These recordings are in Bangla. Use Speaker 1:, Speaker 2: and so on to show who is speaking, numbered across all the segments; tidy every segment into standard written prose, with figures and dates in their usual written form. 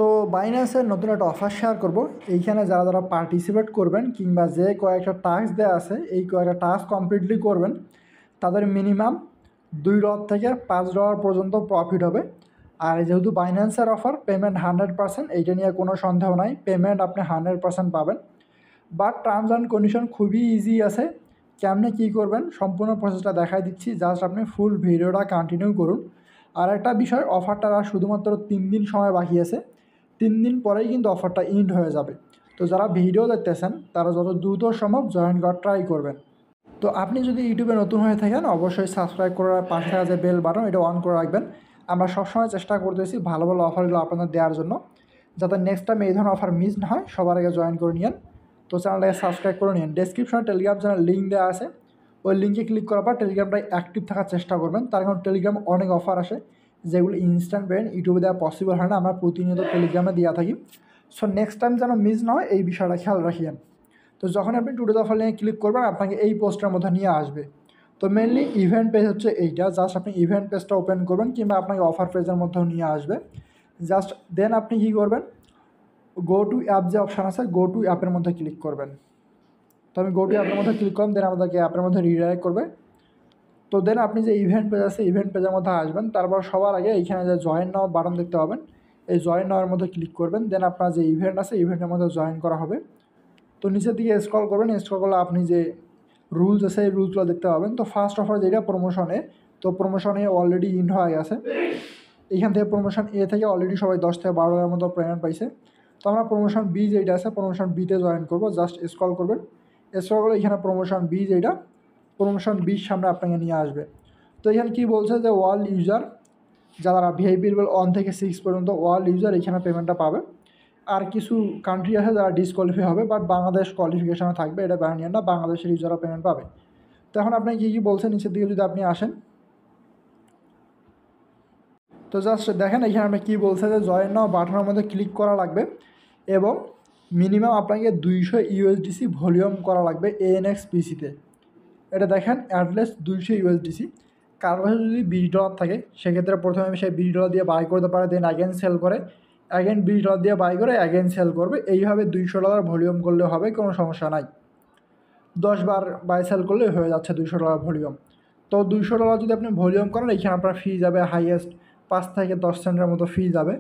Speaker 1: তো বাইন্যান্সের নতুন একটা অফার শেয়ার করব। এইখানে যারা যারা পার্টিসিপেট করবেন কিংবা যে কয়েকটা টাস্ক দেওয়া আছে এই কয়েকটা টাস্ক কমপ্লিটলি করবেন তাদের মিনিমাম $2 থেকে $5 পর্যন্ত প্রফিট হবে। আর যেহেতু বাইন্যান্সের অফার, পেমেন্ট 100%, এইটা নিয়ে কোনো সন্দেহ নাই, পেমেন্ট আপনি 100% পাবেন। বাট টার্মস অ্যান্ড কন্ডিশন খুবই ইজি আছে। কেমনে কী করবেন সম্পূর্ণ প্রসেসটা দেখাই দিচ্ছি, জাস্ট আপনি ফুল ভিডিওটা কন্টিনিউ করুন। আর একটা বিষয়, অফারটা আর শুধুমাত্র 3 দিন সময় বাকি আছে, 3 দিন পরেই কিন্তু অফারটা এন্ড হয়ে যাবে। তো যারা ভিডিও দেখতেছেন তারা যত দ্রুত সম্ভব জয়েন করার ট্রাই করবেন। তো আপনি যদি ইউটিউবে নতুন হয়ে থাকেন অবশ্যই সাবস্ক্রাইব করার পাশে থাকা যে বেল বাটন এটা অন করে রাখবেন। আমরা সবসময় চেষ্টা করতেছি ভালো ভালো অফারগুলো আপনাদের দেওয়ার জন্য, যাতে নেক্সট টাইম এই ধরনের অফার মিস না হয়। সবার আগে জয়েন করে নিন। তো চ্যানেলটাকে সাবস্ক্রাইব করে নিন। ডেসক্রিপশনে টেলিগ্রাম চ্যানেল লিঙ্ক দেওয়া আছে, ওই লিঙ্কে ক্লিক করার পর টেলিগ্রামটাই অ্যাক্টিভ থাকার চেষ্টা করবেন। তার কারণ টেলিগ্রাম অনেক অফার আসে যেগুলো ইনস্ট্যান্ট পেমেন্ট ইউটিউবে দেওয়া পসিবল হয় না, আমরা প্রতিনিয়ত টেলিগ্রামে দেওয়া থাকি। সো নেক্সট টাইম যেন মিস না হয় এই বিষয়টা খেয়াল রাখিয়েন। তো যখন আপনি টুডে অফার লিঙ্কে ক্লিক করবেন আপনাকে এই পোস্টের মধ্যে নিয়ে আসবে। তো মেনলি ইভেন্ট পেজ হচ্ছে এইটা, জাস্ট আপনি ইভেন্ট পেজটা ওপেন করবেন কিংবা আপনাকে অফার পেজের মধ্যেও নিয়ে আসবে। জাস্ট দেন আপনি কী করবেন, গো টু অ্যাপ যে অপশান আছে গো টু অ্যাপের মধ্যে ক্লিক করবেন। তো আমি গো টু অ্যাপের মধ্যে ক্লিক করলাম, দেন আমাদেরকে অ্যাপের মধ্যে রিডাইরেক্ট করবে। তো দেন আপনি যে ইভেন্ট পেজ আছে ইভেন্ট পেজের মধ্যে আসবেন। তারপর সবার আগে এইখানে যে জয়েন নাও বাটন দেখতে পাবেন, এই জয়েন নাওয়ার মধ্যে ক্লিক করবেন। দেন আপনার যে ইভেন্ট আছে ইভেন্টের মধ্যে জয়েন করা হবে। তো নিচের দিকে স্ক্রল করবেন, স্ক্রল করলে আপনি যে রুলস আছে এই রুলসগুলো দেখতে পাবেন। তো ফার্স্ট অফার যেটা প্রমোশনে, তো প্রমোশনে অলরেডি ইন্ড হয়ে গেছে। এইখান থেকে প্রমোশন এ থেকে অলরেডি সবাই 10 থেকে 12 মতো পেমেন্ট পাইছে। তো আমরা প্রমোশন বি যেটা আছে প্রমোশন বিতে জয়েন করবো। জাস্ট স্ক্রল করবেন, স্ক্রল করলে এখানে প্রমোশন বি যেটা, প্রমোশন বির সামনে আপনাকে নিয়ে আসবে। তো এখানে কী বলছে যে ওয়ার্ল্ড ইউজার, যারা ভিআইপি লেভেল 1 থেকে 6 পর্যন্ত ওয়ার্ল্ড ইউজার এখানে পেমেন্টটা পাবে। আর কিছু কান্ট্রি আছে যারা ডিসকোয়ালিফাই হবে, বাট বাংলাদেশ কোয়ালিফিকেশনে থাকবে, এটা ব্যানিয়ান না, বাংলাদেশের ইউজাররা পেমেন্ট পাবে। তো এখন আপনি কী কী বলছেন নিচের দিকে যদি আপনি আসেন, তো জাস্ট দেখেন এখানে আপনি কী বলছে যে জয়েন নাও বাটনের মধ্যে ক্লিক করা লাগবে এবং মিনিমাম আপনাকে 200 ইউএসডিসি ভলিউম করা লাগবে ANXPC-তে। এটা দেখেন অ্যাটলিস্ট 200 ইউএসডিসি। কার কাছে যদি $20 থাকে সেক্ষেত্রে প্রথমে সে $20 দিয়ে বাই করতে পারে, দেন অ্যাগেন সেল করে, অ্যাগেন $20 দিয়ে বাই করে অ্যাগেন সেল করবে। এইভাবে $200 ভলিউম করলে হবে, কোনো সমস্যা নাই। 10 বার বাই সেল করলে হয়ে যাচ্ছে $200 ভলিউম। তো $200 যদি আপনি ভলিউম করেন এখানে আপনার ফি যাবে হাইয়েস্ট 5 থেকে 10 সেন্টের মতো ফি যাবে।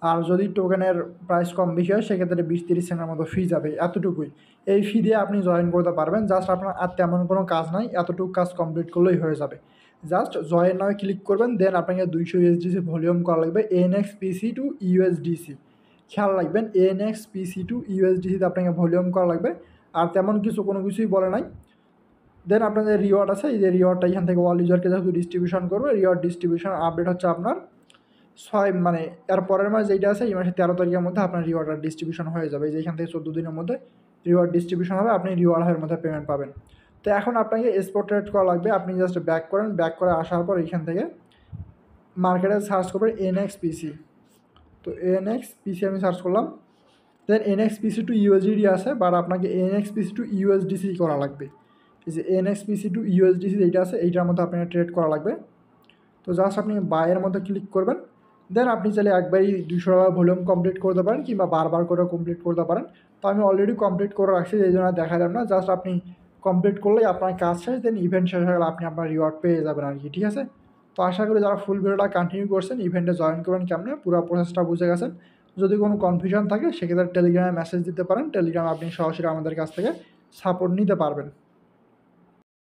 Speaker 1: আর যদি টোকেনের প্রাইস কম বেশি হয় সেক্ষেত্রে 20-30 সেন্টের মতো ফি যাবে, এতটুকুই। এই ফি দিয়ে আপনি জয়েন করতে পারবেন। জাস্ট আপনার আর তেমন কোনো কাজ নাই, এতটুকু কাজ কমপ্লিট করলেই হয়ে যাবে। জাস্ট জয়েন নামে ক্লিক করবেন, দেন আপনাকে 200 ইউএসডিসি ভলিউম করা লাগবে ANXPC টু ইউএসডিসি। খেয়াল রাখবেন ANXPC টু ইউএসডিসিতে আপনাকে ভলিউম করা লাগবে। আর তেমন কোনো কিছুই বলে নাই। দেন আপনার যে রিওয়ার্ড আছে এই যে রিওয়ার্ডটা এখান থেকে ওয়ার্ল্ড ইউজারকে যেহেতু ডিস্ট্রিবিউশন করবে, রিওয়ার্ড ডিস্ট্রিবিউশন আপডেট হচ্ছে আপনার 6 মানে এর পরের মাস যেটা আছে এই মাসের 13 তারিখের মধ্যে আপনার রিওয়ার্ডটা ডিস্ট্রিবিউশন হয়ে যাবে। যে এখান থেকে 14 দিনের মধ্যে রিওয়ার্ড ডিস্ট্রিবিউশন হবে, আপনি রিওয়ার্ডের মধ্যে পেমেন্ট পাবেন। তো এখন আপনাকে স্পট ট্রেড করা লাগবে। আপনি জাস্ট ব্যাক করেন, ব্যাক করে আসার পর এখান থেকে মার্কেটে সার্চ করবেন ANXPC। তো ANXPC আমি সার্চ করলাম, দেন ANXPC টু ইউএসডিটি আছে, বাট আপনাকে ANXPC টু ইউএসডিসি করা লাগবে। এই যে ANXPC টু ইউএসডিসি যেটা আছে এইটার মধ্যে আপনাকে ট্রেড করা লাগবে। তো জাস্ট আপনি বাইয়ের মধ্যে ক্লিক করবেন, দেন আপনি চাইলে একবারই $200 ভলিউম কমপ্লিট করতে পারেন কিংবা বারবার করে কমপ্লিট করতে পারেন। তো আমি অলরেডি কমপ্লিট করে রাখছি, এই জন্য দেখালাম না। জাস্ট আপনি কমপ্লিট করলেই আপনার কাজ শেষ, দেন ইভেন্ট শেষ হয়ে গেলে আপনি আপনার রিওয়ার্ড পেয়ে যাবেন আর কি, ঠিক আছে। তো আশা করি যারা ফুল ভিডিওটা কন্টিনিউ করছেন ইভেন্টে জয়েন করবেন কেমনে পুরো প্রসেসটা বুঝে গেছেন। যদি কোনো কনফিউশন থাকে সেক্ষেত্রে টেলিগ্রামে মেসেজ দিতে পারেন, টেলিগ্রামে আপনি সরাসরি আমাদের কাছ থেকে সাপোর্ট নিতে পারবেন।